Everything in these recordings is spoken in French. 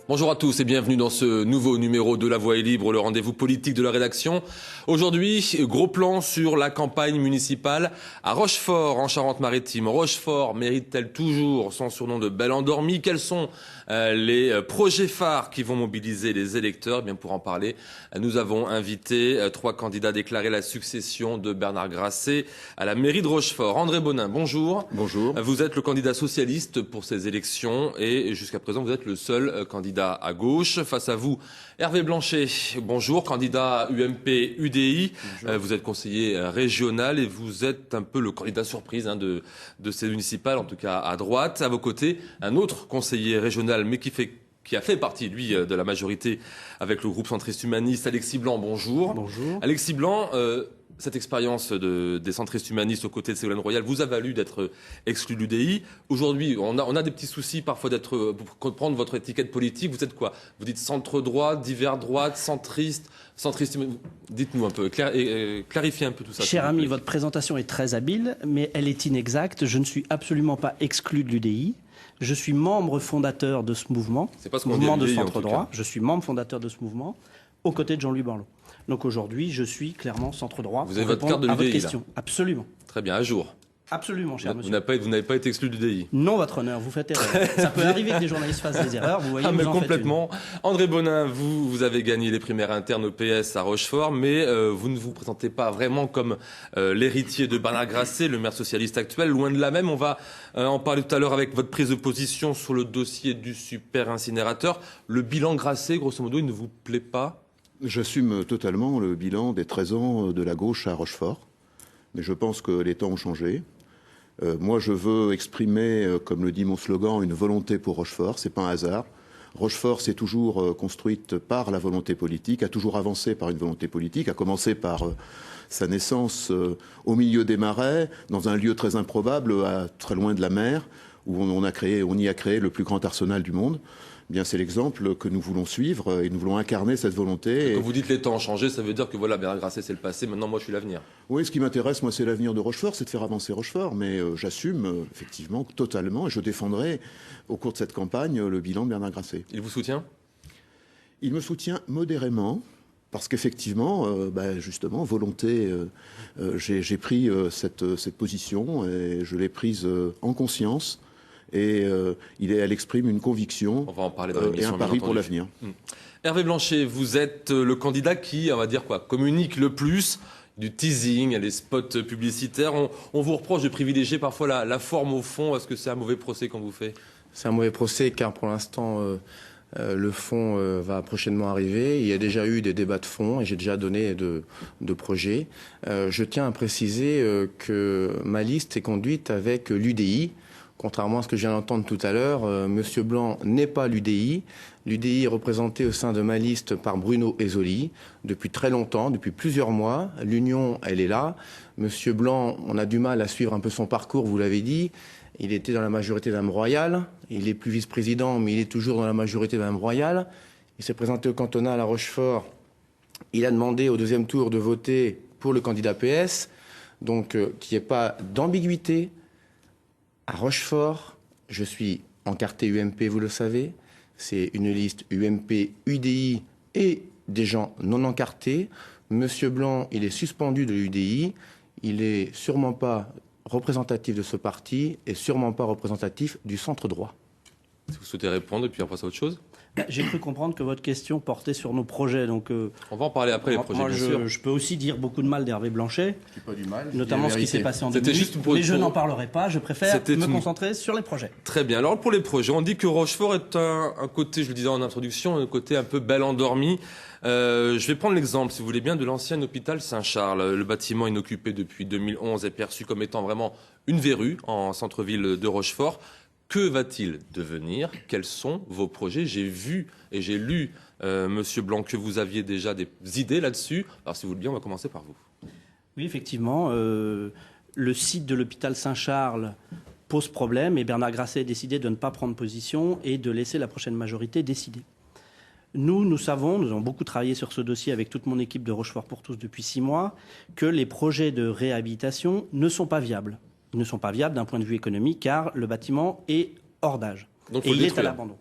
Bonjour à tous et bienvenue dans ce nouveau numéro de La Voix est libre, le rendez-vous politique de la rédaction. Aujourd'hui, gros plan sur la campagne municipale à Rochefort, en Charente-Maritime. Rochefort mérite-t-elle toujours son surnom de belle endormie? Quels sont les projets phares qui vont mobiliser les électeurs? Bien, pour en parler, nous avons invité trois candidats à déclarer la succession de Bernard Grasset à la mairie de Rochefort. André Bonin, bonjour. Bonjour. Vous êtes le candidat socialiste pour ces élections et jusqu'à présent, vous êtes le seul candidat à gauche. Face à vous, Hervé Blanchet, bonjour, candidat UMP UDI. Vous êtes conseiller régional et vous êtes un peu le candidat surprise de ces municipales, en tout cas à droite. À vos côtés, un autre conseiller régional, mais qui a fait partie, lui, de la majorité avec le groupe centriste humaniste, Alexis Blanc, bonjour. Bonjour. Alexis Blanc, cette expérience des centristes humanistes aux côtés de Ségolène Royal vous a valu d'être exclu de l'UDI. Aujourd'hui, on a des petits soucis parfois pour comprendre votre étiquette politique. Vous êtes quoi? Vous dites centre-droit, divers droite, centriste. Dites-nous un peu, clarifiez un peu tout ça. Cher ami, votre présentation est très habile, mais elle est inexacte. Je ne suis absolument pas exclu de l'UDI. Je suis membre fondateur de ce mouvement, c'est pas ce qu'on mouvement dit à l'UDI, de centre-droit. Je suis membre fondateur de ce mouvement, aux côtés de Jean-Louis Borloo. Donc aujourd'hui, je suis clairement centre-droit. Vous avez votre carte de l'UDI, là? Absolument. Très bien, à jour. Absolument, cher monsieur. Vous n'avez pas été exclu du DI. Non, votre honneur, vous faites erreur. Ça peut arriver que des journalistes fassent des erreurs, vous voyez, mais vous en complètement. André Bonin, vous avez gagné les primaires internes au PS à Rochefort, mais vous ne vous présentez pas vraiment comme l'héritier de Bernard Grasset, le maire socialiste actuel. Loin de là même, on va en parler tout à l'heure avec votre prise de position sur le dossier du super incinérateur. Le bilan Grasset, grosso modo, il ne vous plaît pas? J'assume totalement le bilan des 13 ans de la gauche à Rochefort, mais je pense que les temps ont changé. Moi, je veux exprimer, comme le dit mon slogan, une volonté pour Rochefort. C'est pas un hasard. Rochefort s'est toujours construite par la volonté politique, a toujours avancé par une volonté politique, a commencé par sa naissance au milieu des marais, dans un lieu très improbable, très loin de la mer, où on y a créé le plus grand arsenal du monde. Bien, c'est l'exemple que nous voulons suivre et nous voulons incarner cette volonté. Quand vous dites les temps ont changé, ça veut dire que voilà, Bernard Grasset c'est le passé, maintenant moi je suis l'avenir. Oui, ce qui m'intéresse, moi, c'est l'avenir de Rochefort, c'est de faire avancer Rochefort, mais j'assume effectivement totalement, et je défendrai au cours de cette campagne le bilan de Bernard Grasset. Il vous soutient? Il me soutient modérément, parce qu'effectivement, justement, volonté, j'ai pris cette position et je l'ai prise en conscience. Et elle exprime une conviction. On va en parler dans et un pari pour l'avenir. Hervé Blanchet, vous êtes le candidat qui, on va dire quoi, communique le plus, du teasing, les spots publicitaires. On vous reproche de privilégier parfois la forme au fond. Est-ce que c'est un mauvais procès qu'on vous fait? C'est un mauvais procès car pour l'instant le fond va prochainement arriver. Il y a déjà eu des débats de fond et j'ai déjà donné de projets. Je tiens à préciser que ma liste est conduite avec l'UDI. Contrairement à ce que je viens d'entendre tout à l'heure, Monsieur Blanc n'est pas l'UDI. L'UDI est représenté au sein de ma liste par Bruno Ezzoli depuis très longtemps, depuis plusieurs mois. L'union, elle est là. Monsieur Blanc, on a du mal à suivre un peu son parcours, vous l'avez dit. Il était dans la majorité de Mme Royal. Il est plus vice-président, mais il est toujours dans la majorité de Mme Royal. Il s'est présenté au cantonal à Rochefort. Il a demandé au deuxième tour de voter pour le candidat PS. Donc, qu'il n'y ait pas d'ambiguïté. À Rochefort, je suis encarté UMP, vous le savez. C'est une liste UMP, UDI et des gens non encartés. Monsieur Blanc, il est suspendu de l'UDI. Il n'est sûrement pas représentatif de ce parti et sûrement pas représentatif du centre droit. Si vous souhaitez répondre et puis on passe à autre chose. J'ai cru comprendre que votre question portait sur nos projets. Donc, on va en parler après, les projets, moi, bien sûr. Je peux aussi dire beaucoup de mal d'Hervé Blanchet, pas du mal, notamment ce qui s'est passé en 2008, mais je n'en parlerai pas. Je préfère me concentrer sur les projets. Très bien. Alors, pour les projets, on dit que Rochefort est un côté, je le disais en introduction, un côté un peu belle endormi. Je vais prendre l'exemple, si vous voulez bien, de l'ancien hôpital Saint-Charles. Le bâtiment inoccupé depuis 2011 est perçu comme étant vraiment une verrue en centre-ville de Rochefort. Que va-t-il devenir? Quels sont vos projets? J'ai vu et j'ai lu, Monsieur Blanc, que vous aviez déjà des idées là-dessus. Alors, si vous le bien, on va commencer par vous. Oui, effectivement. Le site de l'hôpital Saint-Charles pose problème et Bernard Grasset a décidé de ne pas prendre position et de laisser la prochaine majorité décider. Nous avons beaucoup travaillé sur ce dossier avec toute mon équipe de Rochefort pour tous depuis 6 mois, que les projets de réhabilitation ne sont pas viables. Ils ne sont pas viables d'un point de vue économique car le bâtiment est hors d'âge et il est à l'abandon.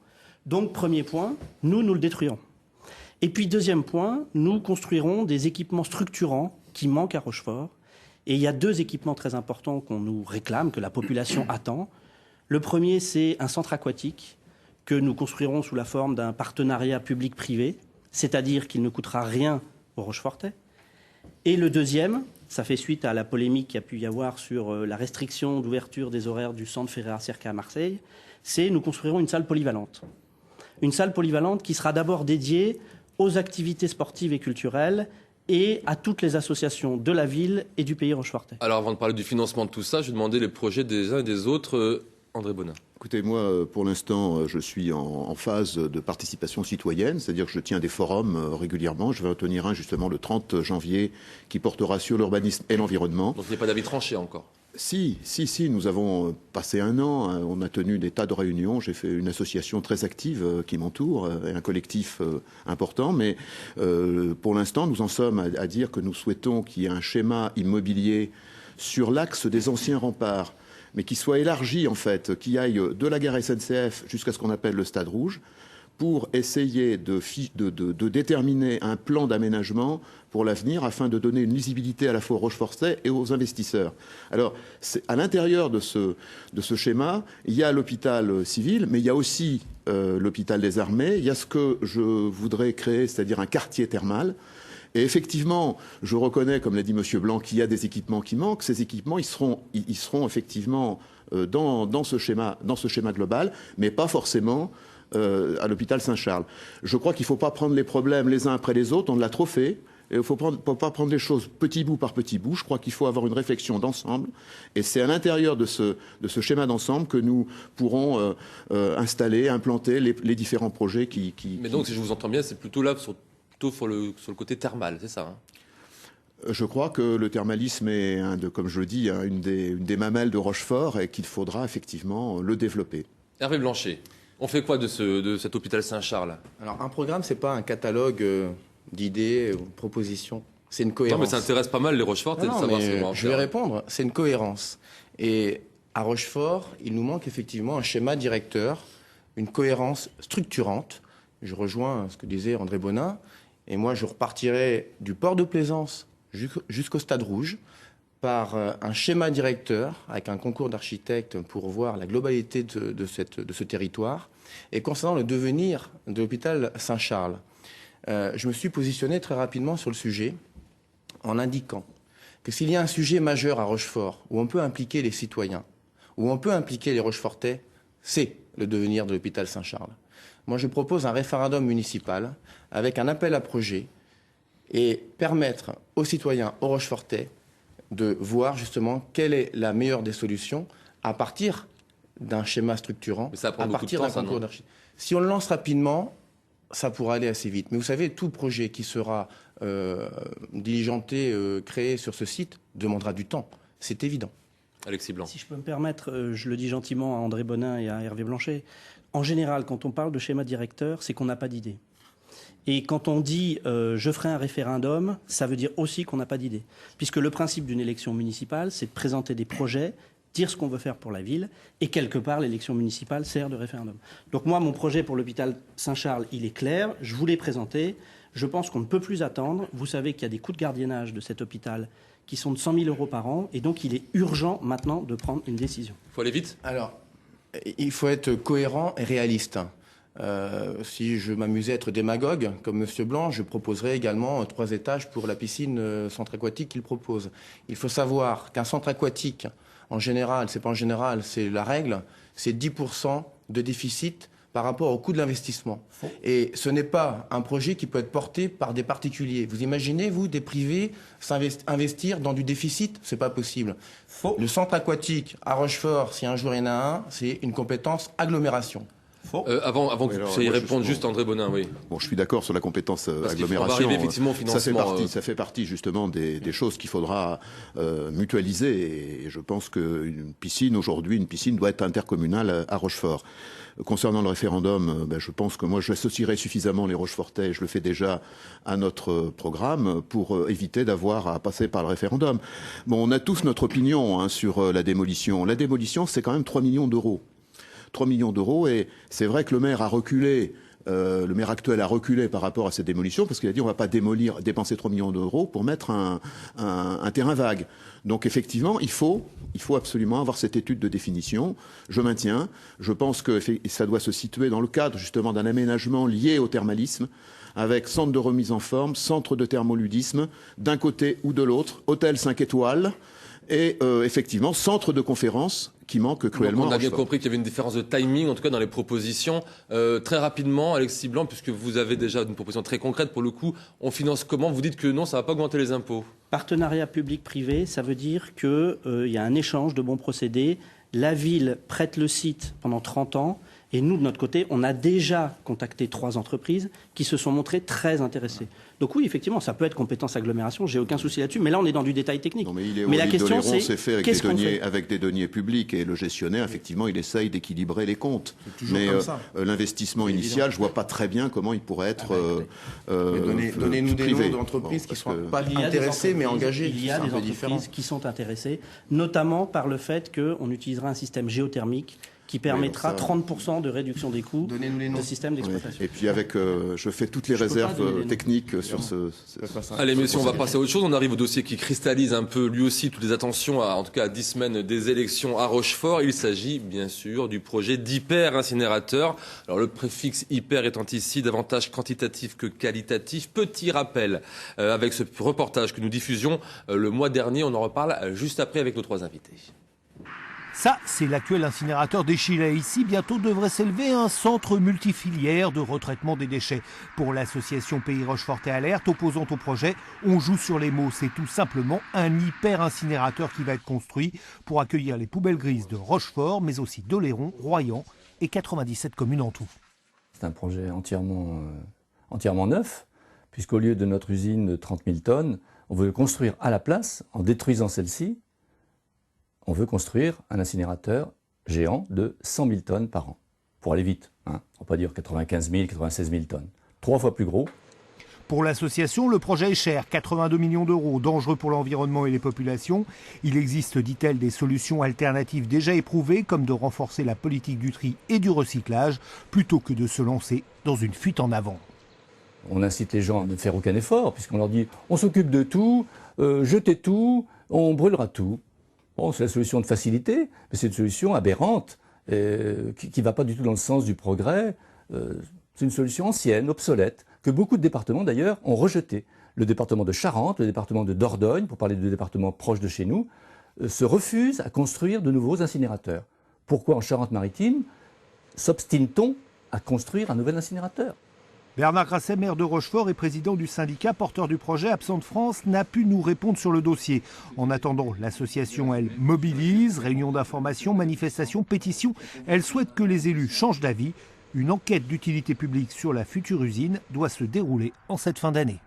Donc, premier point, nous le détruirons. Et puis, deuxième point, nous construirons des équipements structurants qui manquent à Rochefort. Et il y a 2 équipements très importants qu'on nous réclame, que la population attend. Le premier, c'est un centre aquatique que nous construirons sous la forme d'un partenariat public-privé, c'est-à-dire qu'il ne coûtera rien aux Rochefortais. Et le deuxième, ça fait suite à la polémique qu'il y a pu y avoir sur la restriction d'ouverture des horaires du centre Ferrer Cerca à Marseille, c'est nous construirons une salle polyvalente. Une salle polyvalente qui sera d'abord dédiée aux activités sportives et culturelles et à toutes les associations de la ville et du pays rochefortais. Alors avant de parler du financement de tout ça, je vais demander les projets des uns et des autres. André Bonin. Écoutez, moi, pour l'instant, je suis en phase de participation citoyenne, c'est-à-dire que je tiens des forums régulièrement. Je vais en tenir un justement le 30 janvier qui portera sur l'urbanisme et l'environnement. Donc il n'y a pas d'avis tranché encore. Si, nous avons passé un an, on a tenu des tas de réunions, j'ai fait une association très active qui m'entoure, et un collectif important, mais pour l'instant, nous en sommes à dire que nous souhaitons qu'il y ait un schéma immobilier sur l'axe des anciens remparts, mais qui soit élargi en fait, qui aille de la gare SNCF jusqu'à ce qu'on appelle le Stade Rouge, pour essayer de déterminer un plan d'aménagement pour l'avenir afin de donner une lisibilité à la fois aux Rochefortais et aux investisseurs. Alors, à l'intérieur de ce schéma, il y a l'hôpital civil, mais il y a aussi l'hôpital des armées, il y a ce que je voudrais créer, c'est-à-dire un quartier thermal. Et effectivement, je reconnais, comme l'a dit M. Blanc, qu'il y a des équipements qui manquent. Ces équipements, ils seront effectivement dans ce schéma global, mais pas forcément à l'hôpital Saint-Charles. Je crois qu'il ne faut pas prendre les problèmes les uns après les autres, on l'a trop fait. Et il ne faut pas prendre les choses petit bout par petit bout. Je crois qu'il faut avoir une réflexion d'ensemble. Et c'est à l'intérieur de ce schéma d'ensemble que nous pourrons installer, implanter les différents projets qui... Mais donc, si je vous entends bien, c'est plutôt là, sur le côté thermal, c'est ça, hein? Je crois que le thermalisme est, comme je le dis, une des mamelles de Rochefort et qu'il faudra effectivement le développer. Hervé Blanchet, on fait quoi de cet hôpital Saint-Charles? Alors, un programme, c'est pas un catalogue d'idées ou de propositions. C'est une cohérence. Non, mais ça intéresse pas mal les Rochefortais de savoir ce qu'on va en faire. Je vais répondre. C'est une cohérence. Et à Rochefort, il nous manque effectivement un schéma directeur, une cohérence structurante. Je rejoins ce que disait André Bonin. Et moi, je repartirai du port de Plaisance jusqu'au Stade Rouge par un schéma directeur avec un concours d'architectes pour voir la globalité de ce territoire. Et concernant le devenir de l'hôpital Saint-Charles, je me suis positionné très rapidement sur le sujet en indiquant que s'il y a un sujet majeur à Rochefort où on peut impliquer les citoyens, où on peut impliquer les Rochefortais, c'est le devenir de l'hôpital Saint-Charles. Moi, je propose un référendum municipal avec un appel à projet et permettre aux citoyens, aux Rochefortais, de voir justement quelle est la meilleure des solutions à partir d'un schéma structurant, à partir d'un concours d'architecture. Si on le lance rapidement, ça pourra aller assez vite. Mais vous savez, tout projet qui sera diligenté, créé sur ce site, demandera du temps. C'est évident. Alexis Blanc. Si je peux me permettre, je le dis gentiment à André Bonin et à Hervé Blanchet, en général, quand on parle de schéma directeur, c'est qu'on n'a pas d'idée. Et quand on dit je ferai un référendum, ça veut dire aussi qu'on n'a pas d'idée. Puisque le principe d'une élection municipale, c'est de présenter des projets, dire ce qu'on veut faire pour la ville, et quelque part, l'élection municipale sert de référendum. Donc moi, mon projet pour l'hôpital Saint-Charles, il est clair, je vous l'ai présenté, je pense qu'on ne peut plus attendre. Vous savez qu'il y a des coûts de gardiennage de cet hôpital qui sont de 100 000 € par an, et donc il est urgent maintenant de prendre une décision. Il faut aller vite. Alors, il faut être cohérent et réaliste. Si je m'amusais à être démagogue, comme M. Blanc, je proposerais également 3 étages pour la piscine centre aquatique qu'il propose. Il faut savoir qu'un centre aquatique, en général, c'est pas en général, c'est la règle, c'est 10% de déficit par rapport au coût de l'investissement. Et ce n'est pas un projet qui peut être porté par des particuliers. Vous imaginez, vous, des privés investir dans du déficit? C'est pas possible. Le centre aquatique à Rochefort, si un jour il y en a un, c'est une compétence agglomération. Avant que vous puissiez répondre, juste André Bonin, oui. Bon, je suis d'accord sur la compétence agglomération. On va arriver effectivement au financement. Ça fait partie justement des choses qu'il faudra mutualiser. Et je pense qu'une piscine, aujourd'hui, une piscine doit être intercommunale à Rochefort. Concernant le référendum, je pense que moi, j'associerai suffisamment les Rochefortais, je le fais déjà, à notre programme pour éviter d'avoir à passer par le référendum. Bon, on a tous notre opinion sur la démolition. La démolition, c'est quand même 3 millions d'euros. 3 millions d'euros. Et c'est vrai que le maire a reculé. Le maire actuel a reculé par rapport à cette démolition parce qu'il a dit on ne va pas dépenser 3 millions d'euros pour mettre un terrain vague. Donc effectivement, il faut absolument avoir cette étude de définition. Je maintiens. Je pense que ça doit se situer dans le cadre justement d'un aménagement lié au thermalisme, avec centre de remise en forme, centre de thermoludisme, d'un côté ou de l'autre, hôtel 5 étoiles et effectivement centre de conférence qui manque cruellement. Donc on a bien compris qu'il y avait une différence de timing, en tout cas dans les propositions. Très rapidement, Alexis Blanc, puisque vous avez déjà une proposition très concrète pour le coup, on finance comment? Vous dites que non, ça ne va pas augmenter les impôts. Partenariat public-privé, ça veut dire qu'il y a un échange de bons procédés. La ville prête le site pendant 30 ans. Et nous, de notre côté, on a déjà contacté 3 entreprises qui se sont montrées très intéressées. Donc oui, effectivement, ça peut être compétence agglomération, j'ai aucun souci là-dessus, mais là, on est dans du détail technique. Non, mais la question, c'est fait avec des deniers publics, et le gestionnaire, effectivement, il essaye d'équilibrer les comptes. Mais l'investissement initial, je ne vois pas très bien comment il pourrait être donnez-nous des noms d'entreprises qui ne sont pas intéressées, mais engagées. Il y a des entreprises qui sont intéressées, notamment par le fait qu'on utilisera un système géothermique qui permettra 30% de réduction des coûts de système d'exploitation. Et puis je fais toutes les réserves techniques sur ce... Allez messieurs, on va passer à autre chose. On arrive au dossier qui cristallise un peu lui aussi toutes les attentions, en tout cas à 10 semaines des élections à Rochefort. Il s'agit bien sûr du projet d'hyper-incinérateur. Alors le préfixe hyper étant ici davantage quantitatif que qualitatif. Petit rappel avec ce reportage que nous diffusions le mois dernier. On en reparle juste après avec nos 3 invités. Ça, c'est l'actuel incinérateur d'Échillais. Ici, bientôt devrait s'élever un centre multifilière de retraitement des déchets. Pour l'association Pays Rochefortais Alerte, opposante au projet, on joue sur les mots. C'est tout simplement un hyper-incinérateur qui va être construit pour accueillir les poubelles grises de Rochefort, mais aussi d'Oléron, Royan et 97 communes en tout. C'est un projet entièrement neuf, puisqu'au lieu de notre usine de 30 000 tonnes, on veut construire à la place, en détruisant celle-ci, on veut construire un incinérateur géant de 100 000 tonnes par an. Pour aller vite, on ne va pas dire 95 000, 96 000 tonnes. 3 fois plus gros. Pour l'association, le projet est cher, 82 millions d'euros, dangereux pour l'environnement et les populations. Il existe, dit-elle, des solutions alternatives déjà éprouvées, comme de renforcer la politique du tri et du recyclage, plutôt que de se lancer dans une fuite en avant. On incite les gens à ne faire aucun effort, puisqu'on leur dit on s'occupe de tout, jetez tout, on brûlera tout. Bon, c'est la solution de facilité, mais c'est une solution aberrante, qui ne va pas du tout dans le sens du progrès. C'est une solution ancienne, obsolète, que beaucoup de départements d'ailleurs ont rejetée. Le département de Charente, le département de Dordogne, pour parler de départements proches de chez nous, se refusent à construire de nouveaux incinérateurs. Pourquoi en Charente-Maritime s'obstine-t-on à construire un nouvel incinérateur ? Bernard Grasset, maire de Rochefort et président du syndicat porteur du projet Absent de France, n'a pu nous répondre sur le dossier. En attendant, l'association, elle, mobilise, réunion d'information, manifestation, pétition. Elle souhaite que les élus changent d'avis. Une enquête d'utilité publique sur la future usine doit se dérouler en cette fin d'année.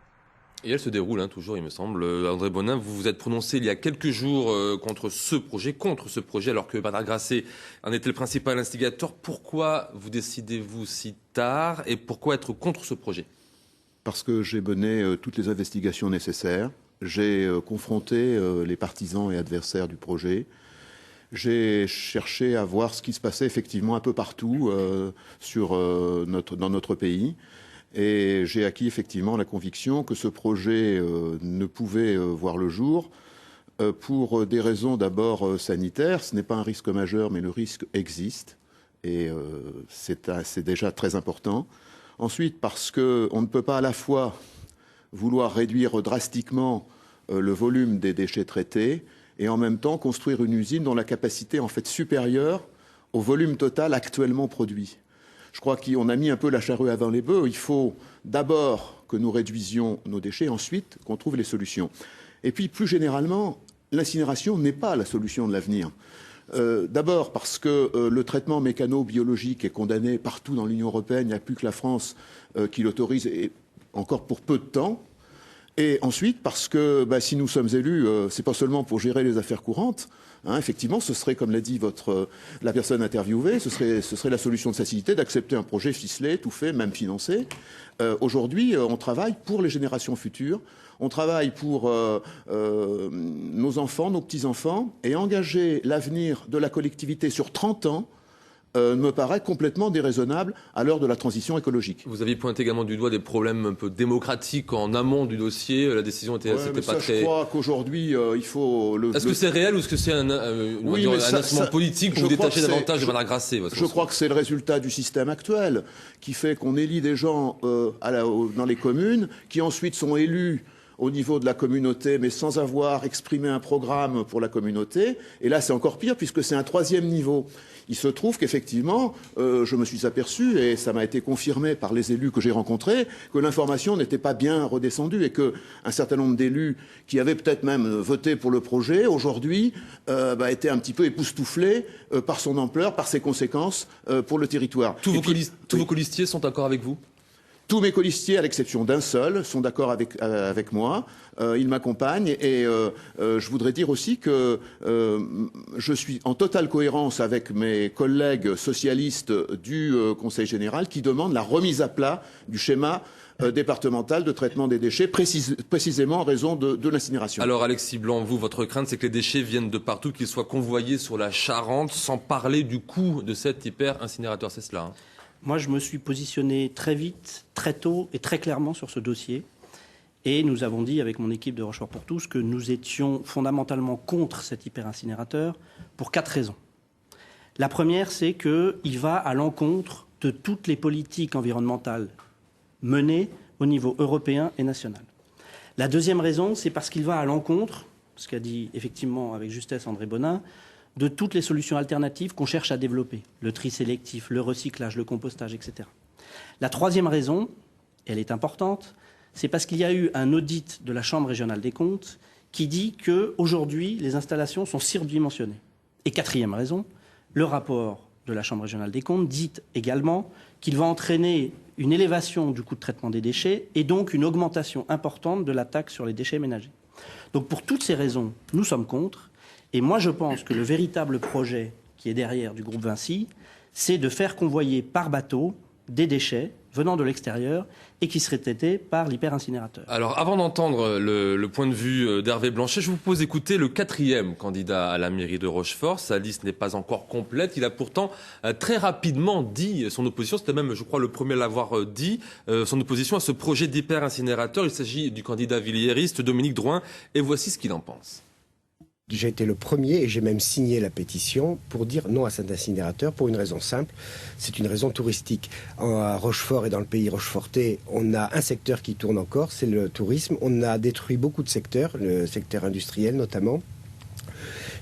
Et elle se déroule toujours, il me semble. André Bonin, vous vous êtes prononcé il y a quelques jours contre ce projet, alors que Bernard Grasset en était le principal instigateur. Pourquoi vous décidez-vous si tard et pourquoi être contre ce projet ? Parce que j'ai mené toutes les investigations nécessaires. J'ai confronté les partisans et adversaires du projet. J'ai cherché à voir ce qui se passait effectivement un peu partout dans notre pays. Et j'ai acquis effectivement la conviction que ce projet ne pouvait voir le jour pour des raisons d'abord sanitaires. Ce n'est pas un risque majeur, mais le risque existe. Et c'est déjà très important. Ensuite, parce qu'on ne peut pas à la fois vouloir réduire drastiquement le volume des déchets traités et en même temps construire une usine dont la capacité est en fait supérieure au volume total actuellement produit. Je crois qu'on a mis un peu la charrue avant les bœufs. Il faut d'abord que nous réduisions nos déchets, ensuite qu'on trouve les solutions. Et puis, plus généralement, l'incinération n'est pas la solution de l'avenir. D'abord parce que le traitement mécano-biologique est condamné partout dans l'Union européenne. Il n'y a plus que la France qui l'autorise, et encore pour peu de temps. Et ensuite parce que si nous sommes élus, c'est pas seulement pour gérer les affaires courantes. Effectivement, ce serait, comme l'a dit la personne interviewée, ce serait la solution de facilité d'accepter un projet ficelé, tout fait, même financé. Aujourd'hui, on travaille pour les générations futures, on travaille pour nos enfants, nos petits-enfants, et engager l'avenir de la collectivité sur 30 ans me paraît complètement déraisonnable à l'heure de la transition écologique. Vous aviez pointé également du doigt des problèmes un peu démocratiques en amont du dossier. La décision était pas très... Je crois qu'aujourd'hui, il faut... Est-ce que c'est réel ou est-ce que c'est un instrument politique pour vous détacher davantage de Bernard Grasset? Je crois que c'est le résultat du système actuel qui fait qu'on élit des gens dans les communes qui ensuite sont élus au niveau de la communauté, mais sans avoir exprimé un programme pour la communauté. Et là, c'est encore pire, puisque c'est un troisième niveau. Il se trouve qu'effectivement, je me suis aperçu, et ça m'a été confirmé par les élus que j'ai rencontrés, que l'information n'était pas bien redescendue et qu'un certain nombre d'élus qui avaient peut-être même voté pour le projet, aujourd'hui, étaient un petit peu époustouflés par son ampleur, par ses conséquences pour le territoire. Tous vos colistiers sont d'accord avec vous? Tous mes colistiers, à l'exception d'un seul, sont d'accord avec moi. Ils m'accompagnent et je voudrais dire aussi que je suis en totale cohérence avec mes collègues socialistes du Conseil général qui demandent la remise à plat du schéma départemental de traitement des déchets, précisément en raison de l'incinération. Alors Alexis Blanc, vous, votre crainte, c'est que les déchets viennent de partout, qu'ils soient convoyés sur la Charente, sans parler du coût de cet hyper-incinérateur, c'est cela, hein? Moi, je me suis positionné très vite, très tôt et très clairement sur ce dossier. Et nous avons dit, avec mon équipe de Rochefort pour tous, que nous étions fondamentalement contre cet hyper-incinérateur pour 4 raisons. La première, c'est qu'il va à l'encontre de toutes les politiques environnementales menées au niveau européen et national. La deuxième raison, c'est parce qu'il va à l'encontre, ce qu'a dit effectivement avec justesse André Bonin, de toutes les solutions alternatives qu'on cherche à développer, le tri sélectif, le recyclage, le compostage, etc. La troisième raison, elle est importante, c'est parce qu'il y a eu un audit de la Chambre régionale des comptes qui dit qu'aujourd'hui, les installations sont surdimensionnées. Et quatrième raison, le rapport de la Chambre régionale des comptes dit également qu'il va entraîner une élévation du coût de traitement des déchets et donc une augmentation importante de la taxe sur les déchets ménagers. Donc pour toutes ces raisons, nous sommes contre. Et moi, je pense que le véritable projet qui est derrière du groupe Vinci, c'est de faire convoyer par bateau des déchets venant de l'extérieur et qui seraient traités par l'hyper-incinérateur. Alors, avant d'entendre le point de vue d'Hervé Blanchet, je vous propose d'écouter le 4e candidat à la mairie de Rochefort. Sa liste n'est pas encore complète. Il a pourtant très rapidement dit son opposition. C'était même, je crois, le premier à l'avoir dit, son opposition à ce projet d'hyper-incinérateur. Il s'agit du candidat villiériste Dominique Drouin. Et voici ce qu'il en pense. J'ai été le premier et j'ai même signé la pétition pour dire non à cet incinérateur pour une raison simple, c'est une raison touristique. À Rochefort et dans le pays rochefortais, on a un secteur qui tourne encore, c'est le tourisme. On a détruit beaucoup de secteurs, le secteur industriel notamment.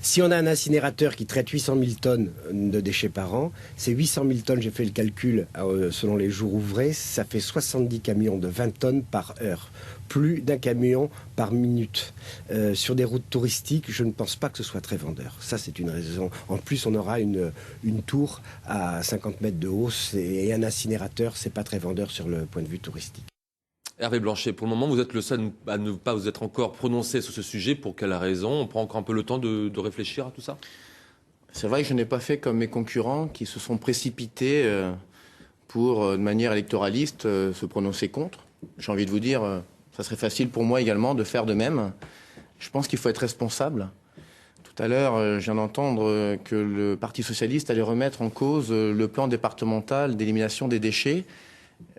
Si on a un incinérateur qui traite 800 000 tonnes de déchets par an, c'est 800 000 tonnes, j'ai fait le calcul selon les jours ouvrés, ça fait 70 camions de 20 tonnes par heure. Plus d'un camion par minute. Sur des routes touristiques, je ne pense pas que ce soit très vendeur. Ça, c'est une raison. En plus, on aura une tour à 50 mètres de haut et un incinérateur, c'est pas très vendeur sur le point de vue touristique. Hervé Blanchet, pour le moment, vous êtes le seul à ne pas vous être encore prononcé sur ce sujet. Pour quelle raison? On prend encore un peu le temps de réfléchir à tout ça? C'est vrai que je n'ai pas fait comme mes concurrents qui se sont précipités pour, de manière électoraliste, se prononcer contre. J'ai envie de vous dire, ça serait facile pour moi également de faire de même. Je pense qu'il faut être responsable. Tout à l'heure, je viens d'entendre que le Parti socialiste allait remettre en cause le plan départemental d'élimination des déchets.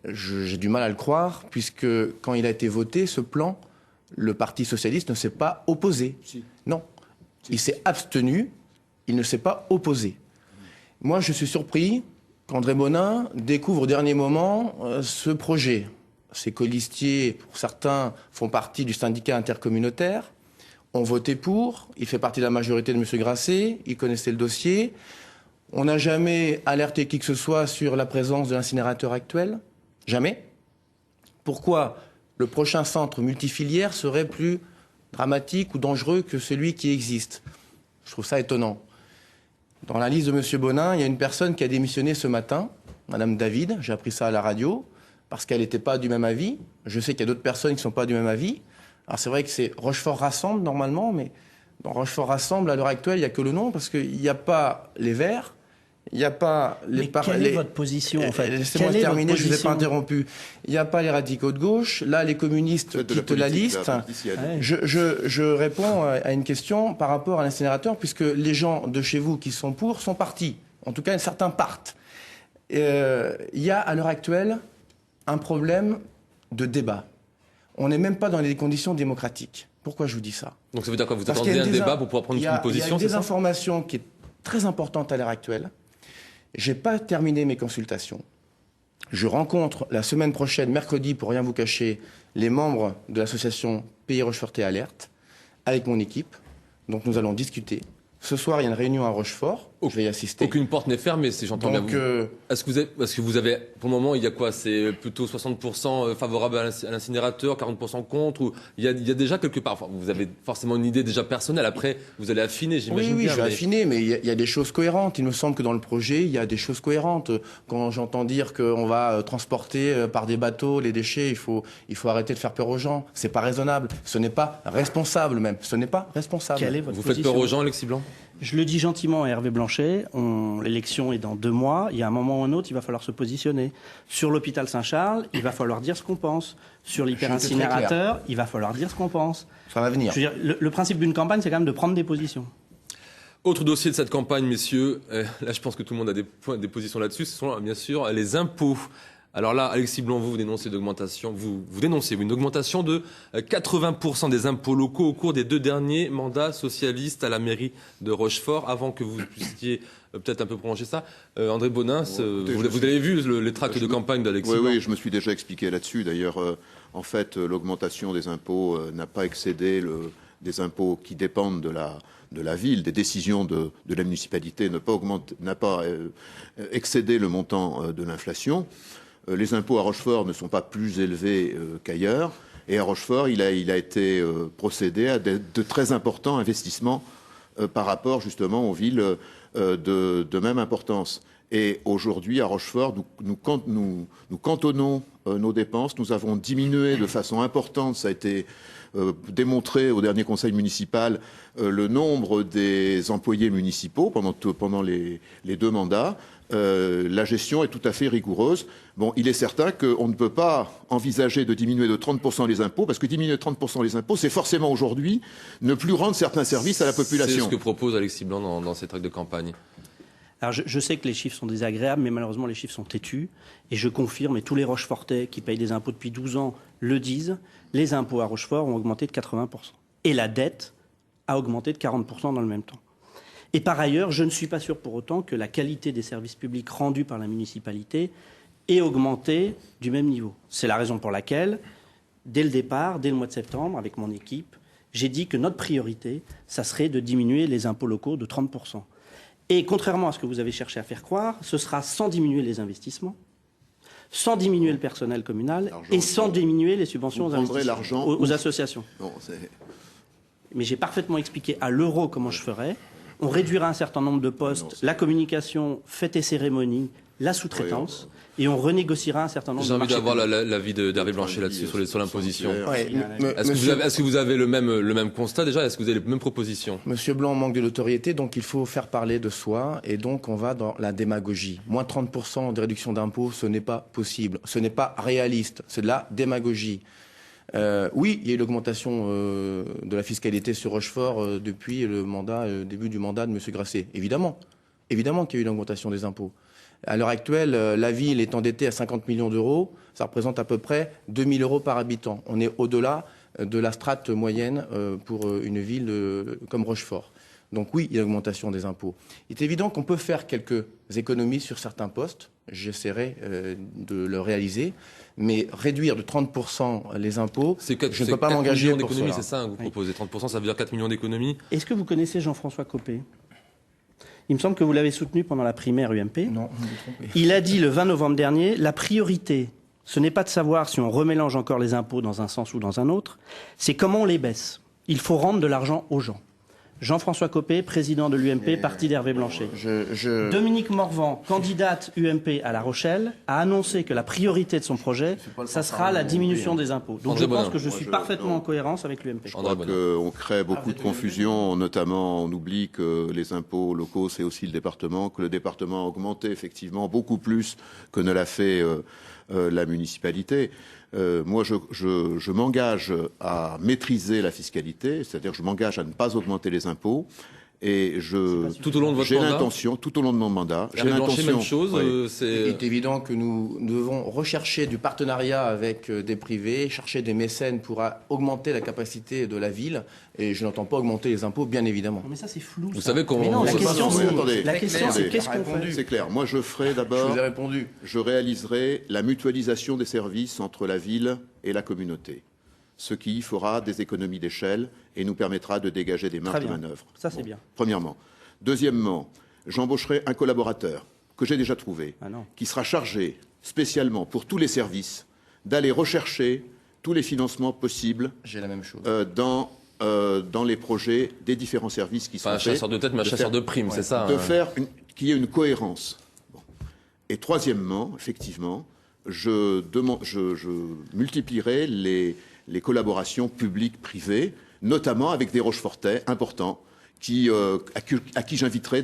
J'ai du mal à le croire, puisque quand il a été voté, ce plan, le Parti socialiste ne s'est pas opposé. Si. Non. Si. Il s'est abstenu, il ne s'est pas opposé. Moi, je suis surpris qu'André Bonin découvre au dernier moment ce projet. Ses colistiers, pour certains, font partie du syndicat intercommunautaire, ont voté pour, il fait partie de la majorité de M. Grasset, il connaissait le dossier. On n'a jamais alerté qui que ce soit sur la présence de l'incinérateur actuel. Jamais. Pourquoi le prochain centre multifilière serait plus dramatique ou dangereux que celui qui existe? Je trouve ça étonnant. Dans la liste de M. Bonin, il y a une personne qui a démissionné ce matin, Mme David, j'ai appris ça à la radio, parce qu'elle n'était pas du même avis. Je sais qu'il y a d'autres personnes qui ne sont pas du même avis. Alors c'est vrai que c'est Rochefort Rassemble normalement, mais dans Rochefort Rassemble, à l'heure actuelle, il n'y a que le nom, parce qu'il n'y a pas les Verts, il n'y a pas les... Mais quelle est votre position, en fait? Laissez-moi terminer, je ne vous ai pas interrompu. Il n'y a pas les radicaux de gauche. Là, les communistes quittent la liste. Je réponds à une question par rapport à l'incinérateur, puisque les gens de chez vous qui sont pour sont partis. En tout cas, certains partent. Il y a à l'heure actuelle un problème de débat. On n'est même pas dans les conditions démocratiques. Pourquoi je vous dis ça? Donc ça veut dire quoi? Vous attendez un débat pour pouvoir prendre une position? Il y a une désinformation qui est très importante à l'heure actuelle. Je n'ai pas terminé mes consultations. Je rencontre la semaine prochaine, mercredi, pour rien vous cacher, les membres de l'association Pays Rochefortais Alerte avec mon équipe. Donc nous allons discuter. Ce soir, il y a une réunion à Rochefort. Je vais y assister. Aucune porte n'est fermée, si j'entends bien. Est-ce que vous avez, pour le moment, il y a quoi? C'est plutôt 60% favorable à l'incinérateur, 40% contre, ou il y a déjà quelque part. Enfin, vous avez forcément une idée déjà personnelle. Après, vous allez affiner, j'imagine. Oui, je vais affiner, mais il y a des choses cohérentes. Il me semble que dans le projet, il y a des choses cohérentes. Quand j'entends dire qu'on va transporter par des bateaux les déchets, il faut arrêter de faire peur aux gens. C'est pas raisonnable. Ce n'est pas responsable même. Ce n'est pas responsable. Quelle est votre Vous position? faites peur aux gens, Alexis Blanc? Je le dis gentiment à Hervé Blanchet, l'élection est dans 2 mois, il y a un moment ou un autre, il va falloir se positionner. Sur l'hôpital Saint-Charles, il va falloir dire ce qu'on pense. Sur l'hyper-incinérateur, il va falloir dire ce qu'on pense. Ça va venir. Je veux dire, le principe d'une campagne, c'est quand même de prendre des positions. Autre dossier de cette campagne, messieurs, là je pense que tout le monde a des positions là-dessus, ce sont bien sûr les impôts. Alors là, Alexis Blanc, vous dénoncez vous dénoncez une augmentation de 80% des impôts locaux au cours des 2 derniers mandats socialistes à la mairie de Rochefort. Avant que vous puissiez peut-être un peu prolonger ça, André Bonin, vous avez vu les tracts de campagne d'Alexis Blanc? Oui, je me suis déjà expliqué là-dessus. D'ailleurs, en fait, l'augmentation des impôts n'a pas excédé des impôts qui dépendent de la ville, des décisions de la municipalité, n'a pas excédé le montant de l'inflation. Les impôts à Rochefort ne sont pas plus élevés qu'ailleurs. Et à Rochefort, il a été procédé à de très importants investissements par rapport justement aux villes de même importance. Et aujourd'hui, à Rochefort, nous cantonnons nos dépenses. Nous avons diminué de façon importante, ça a été démontré au dernier conseil municipal, le nombre des employés municipaux pendant les 2 mandats. La gestion est tout à fait rigoureuse. Bon, il est certain qu'on ne peut pas envisager de diminuer de 30% les impôts, parce que diminuer de 30% les impôts, c'est forcément aujourd'hui ne plus rendre certains services à la population. C'est ce que propose Alexis Blanc dans ses tracts de campagne. Alors je sais que les chiffres sont désagréables, mais malheureusement les chiffres sont têtus. Et je confirme, et tous les Rochefortais qui payent des impôts depuis 12 ans le disent, les impôts à Rochefort ont augmenté de 80%. Et la dette a augmenté de 40% dans le même temps. Et par ailleurs, je ne suis pas sûr pour autant que la qualité des services publics rendus par la municipalité ait augmenté du même niveau. C'est la raison pour laquelle, dès le départ, dès le mois de septembre, avec mon équipe, j'ai dit que notre priorité, ça serait de diminuer les impôts locaux de 30%. Et contrairement à ce que vous avez cherché à faire croire, ce sera sans diminuer les investissements, sans diminuer le personnel communal et sans diminuer les subventions aux associations. Non, mais j'ai parfaitement expliqué à l'euro comment je ferais. On réduira un certain nombre de postes, la communication, fêtes et cérémonies, la sous-traitance, et on renégociera un certain nombre de marchés. J'ai envie d'avoir l'avis d'Hervé Blanchet là-dessus, sur l'imposition. Est-ce que vous avez le même constat déjà? Est-ce que vous avez les mêmes propositions? Monsieur Blanc manque de notoriété, donc il faut faire parler de soi, et donc on va dans la démagogie. Moins 30% de réduction d'impôts, ce n'est pas possible, ce n'est pas réaliste, c'est de la démagogie. Oui, il y a eu l'augmentation de la fiscalité sur Rochefort depuis le début du mandat de M. Grasset. Évidemment qu'il y a eu une augmentation des impôts. À l'heure actuelle, la ville est endettée à 50 millions d'euros. Ça représente à peu près 2 000 euros par habitant. On est au-delà de la strate moyenne pour une ville comme Rochefort. Donc oui, il y a une augmentation des impôts. Il est évident qu'on peut faire quelques économies sur certains postes. J'essaierai de le réaliser. Mais réduire de 30% les impôts, je ne peux pas m'engager pour cela. C'est ça, vous proposez 30%, ça veut dire 4 millions d'économies. Est-ce que vous connaissez Jean-François Copé? Il me semble que vous l'avez soutenu pendant la primaire UMP. Non, vous me trompez. Il a dit le 20 novembre dernier, la priorité, ce n'est pas de savoir si on remélange encore les impôts dans un sens ou dans un autre, c'est comment on les baisse. Il faut rendre de l'argent aux gens. Jean-François Copé, président de l'UMP, parti d'Hervé Blanchet. Dominique Morvan, candidate UMP à La Rochelle, a annoncé que la priorité de son projet, ça sera la diminution des impôts. Donc je pense que je suis parfaitement en cohérence avec l'UMP. Je crois qu'on crée beaucoup de confusion, notamment on oublie que les impôts locaux, c'est aussi le département, que le département a augmenté effectivement beaucoup plus que ne l'a fait la municipalité. Moi, je m'engage à maîtriser la fiscalité, c'est-à-dire je m'engage à ne pas augmenter les impôts Et tout au long de votre j'ai mandat, l'intention, tout au long de mon mandat, j'ai Hervé Blanchet, l'intention. même chose. Oui. Il est évident que nous devons rechercher du partenariat avec des privés, chercher des mécènes pour augmenter la capacité de la ville. Et je n'entends pas augmenter les impôts, bien évidemment. Mais ça, c'est flou. Vous ça. savez qu'on... Mais non, la C'est pas question, non, c'est, attendez. la question, c'est Attendez. qu'est-ce qu'on fait. C'est clair. Moi, je ferai Je d'abord, vous ai répondu. je réaliserai la mutualisation des services entre la ville et la communauté, ce qui fera des économies d'échelle et nous permettra de dégager des marges Très de bien. manœuvre. Ça, c'est bien. Premièrement. Deuxièmement, j'embaucherai un collaborateur que j'ai déjà trouvé, Ah non. qui sera chargé spécialement pour tous les services d'aller rechercher tous les financements possibles J'ai la même chose. dans les projets des différents services qui sont Pas un faits. chasseur de tête, mais un de chasseur faire- de primes, c'est ça de hein. faire qu'il y ait une cohérence. Bon. Et troisièmement, effectivement, je multiplierai les collaborations publiques-privées, notamment avec des Rochefortais importants, à qui j'inviterai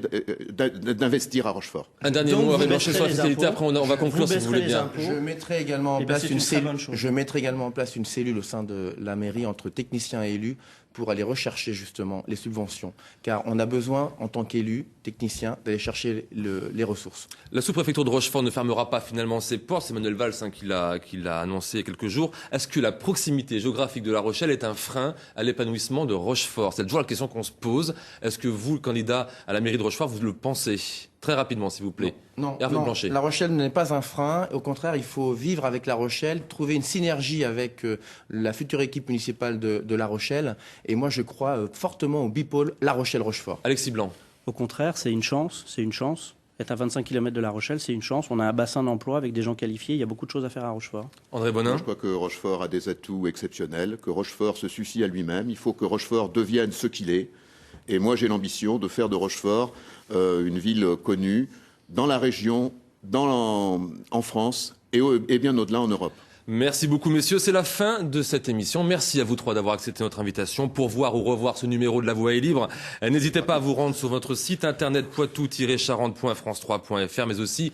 d'investir à Rochefort. Un dernier Donc, mot, vous Hervé Blanchet, sur la baisserez les fiscalité. impôts. Après, on va conclure Vous si vous voulez baisserez bien. les impôts. Je mettrai également en Eh ben, place c'est une une très cellule. bonne chose. Je mettrai également en place une cellule au sein de la mairie entre techniciens et élus pour aller rechercher justement les subventions. Car on a besoin, en tant qu'élus, techniciens, d'aller chercher les ressources. La sous-préfecture de Rochefort ne fermera pas finalement ses portes. C'est Manuel Valls qui l'a annoncé il y a quelques jours. Est-ce que la proximité géographique de La Rochelle est un frein à l'épanouissement de Rochefort? C'est toujours la question qu'on se pose. Est-ce que vous, le candidat à la mairie de Rochefort, vous le pensez? Très rapidement, s'il vous plaît. Non, Hervé Blanchet. La Rochelle n'est pas un frein. Au contraire, il faut vivre avec La Rochelle, trouver une synergie avec la future équipe municipale de La Rochelle. Et moi, je crois fortement au bipôle La Rochelle-Rochefort. Alexis Blanc. Au contraire, c'est une chance. Être à 25 km de La Rochelle, c'est une chance. On a un bassin d'emploi avec des gens qualifiés. Il y a beaucoup de choses à faire à Rochefort. André Bonin. Je crois que Rochefort a des atouts exceptionnels, que Rochefort se suffit à lui-même. Il faut que Rochefort devienne ce qu'il est. Et moi, j'ai l'ambition de faire de Rochefort une ville connue dans la région, en France et bien au-delà en Europe. Merci beaucoup, messieurs. C'est la fin de cette émission. Merci à vous trois d'avoir accepté notre invitation. Pour voir ou revoir ce numéro de La Voix est libre, n'hésitez pas à vous rendre sur votre site internet poitou-charentes.france3.fr, mais aussi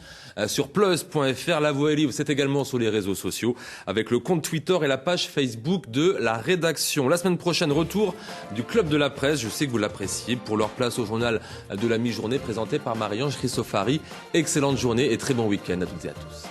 sur plus.fr. La Voix est libre, c'est également sur les réseaux sociaux, avec le compte Twitter et la page Facebook de la rédaction. La semaine prochaine, retour du Club de la Presse. Je sais que vous l'appréciez. Pour leur place au journal de la mi-journée, présenté par Marie-Ange Christofari. Excellente journée et très bon week-end à toutes et à tous.